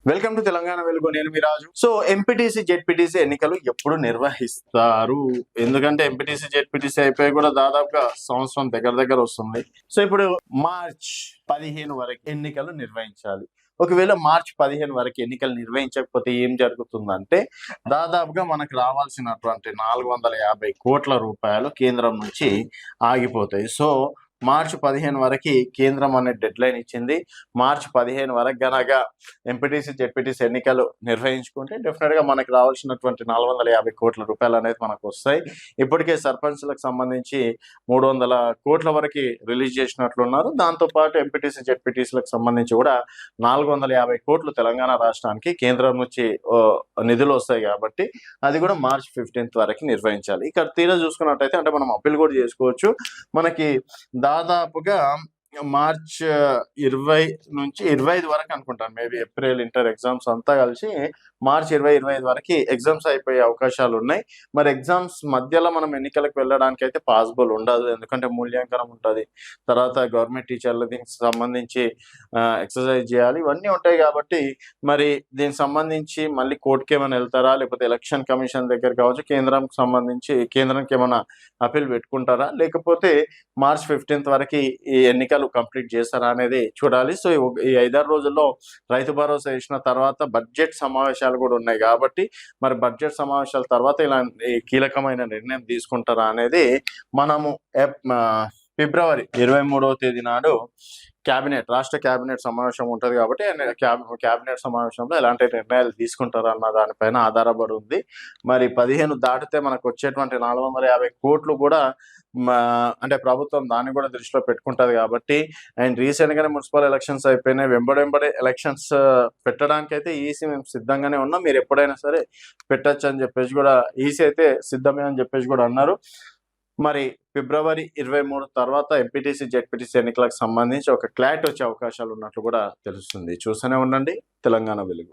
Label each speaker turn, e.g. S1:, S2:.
S1: Welcome to Telangana వెలుగు. నేను మీ రాజు. So MPTC ZPTC ఎన్నికలు ఎప్పుడు నిర్వహిస్తారు? ఎందుకంటే ఎంపీటీసీ జెడ్పీటీసీ అయిపోయి కూడా దాదాపుగా సంవత్సరం దగ్గర వస్తుంది. సో ఇప్పుడు మార్చ్ 15 వరకు ఎన్నికలు నిర్వహించాలి. ఒకవేళ మార్చ్ 15 వరకు ఎన్నికలు నిర్వహించకపోతే ఏం జరుగుతుందంటే దాదాపుగా మనకు రావాల్సినటువంటి 450 కోట్ల రూపాయలు కేంద్రం నుంచి ఆగిపోతాయి. సో మార్చి 15 వరకు కేంద్రం అనే డెడ్ లైన్ ఇచ్చింది. మార్చి 15 వరకు గనక ఎంపీటీసీ జెడ్పీటీసీ ఎన్నికలు నిర్వహించుకుంటే డెఫినెట్ గా మనకు రావాల్సినటువంటి 450 కోట్ల రూపాయలు అనేది మనకు వస్తాయి. ఇప్పటికే సర్పంచ్లకు సంబంధించి 300 కోట్ల వరకు రిలీజ్ చేసినట్లున్నారు. దాంతోపాటు ఎంపీటీసీ జెడ్పీటీసీలకు సంబంధించి కూడా 450 కోట్లు తెలంగాణ రాష్ట్రానికి కేంద్రం నుంచి నిధులు వస్తాయి కాబట్టి అది కూడా మార్చ్ 15 వరకు నిర్వహించాలి. ఇక్కడ తీరా చూసుకున్నట్టయితే అంటే మనం అప్పీల్ కూడా చేసుకోవచ్చు. మనకి దాదాపుగా మార్చ్ 20 నుంచి 25 వరకు అనుకుంటాను. మేబీ ఏప్రిల్ ఇంటర్ ఎగ్జామ్స్ అంతా కలిసి మార్చ్ 20-25 వరకు ఎగ్జామ్స్ అయిపోయే అవకాశాలు ఉన్నాయి. మరి ఎగ్జామ్స్ మధ్యలో మనం ఎన్నికలకు వెళ్ళడానికి అయితే పాసిబుల్ ఉండదు. ఎందుకంటే మూల్యాంకనం ఉంటుంది, తర్వాత గవర్నమెంట్ టీచర్లు దీనికి సంబంధించి ఎక్సర్సైజ్ చేయాలి, ఇవన్నీ ఉంటాయి. కాబట్టి మరి దీనికి సంబంధించి మళ్ళీ కోర్టుకి ఏమైనా వెళ్తారా, లేకపోతే ఎలక్షన్ కమిషన్ దగ్గర కావచ్చు, కేంద్రానికి సంబంధించి కేంద్రానికి ఏమైనా అప్పీల్ పెట్టుకుంటారా, లేకపోతే మార్చ్ 15 వరకు ఈ ఎన్నికలు కంప్లీట్ చేస్తారా అనేది చూడాలి. సో ఈ 5-6 రోజుల్లో రైతు భరోసా ఇచ్చిన తర్వాత బడ్జెట్ సమావేశాలు కూడా ఉన్నాయి కాబట్టి మరి బడ్జెట్ సమావేశాల తర్వాత ఇలాంటి కీలకమైన నిర్ణయం తీసుకుంటారా అనేది మనము ఫిబ్రవరి 23వ తేదీ నాడు రాష్ట్ర క్యాబినెట్ సమావేశం ఉంటుంది కాబట్టి క్యాబినెట్ సమావేశంలో ఎలాంటి నిర్ణయాలు తీసుకుంటారు అన్న దానిపైన ఆధారపడి ఉంది. మరి 15 దాటితే మనకు వచ్చేటువంటి 450 కోట్లు కూడా అంటే ప్రభుత్వం దాన్ని కూడా దృష్టిలో పెట్టుకుంటది కాబట్టి, అండ్ రీసెంట్ గానే మున్సిపల్ ఎలక్షన్స్ అయిపోయినాయి. వెంబడే ఎలక్షన్స్ పెట్టడానికి అయితే ఈసీ మేము సిద్ధంగానే ఉన్నాం, మీరు ఎప్పుడైనా సరే పెట్టచ్చు అని చెప్పేసి కూడా ఈసీ అయితే సిద్ధమే అని చెప్పేసి కూడా అన్నారు. మరి ఫిబ్రవరి 23 తర్వాత ఎంపీటీసీ జెడ్పీటీసీ ఎన్నికలకు సంబంధించి ఒక క్లారిటీ వచ్చే అవకాశాలు ఉన్నట్లు కూడా తెలుస్తుంది. చూస్తూనే ఉండండి తెలంగాణ వెలుగు.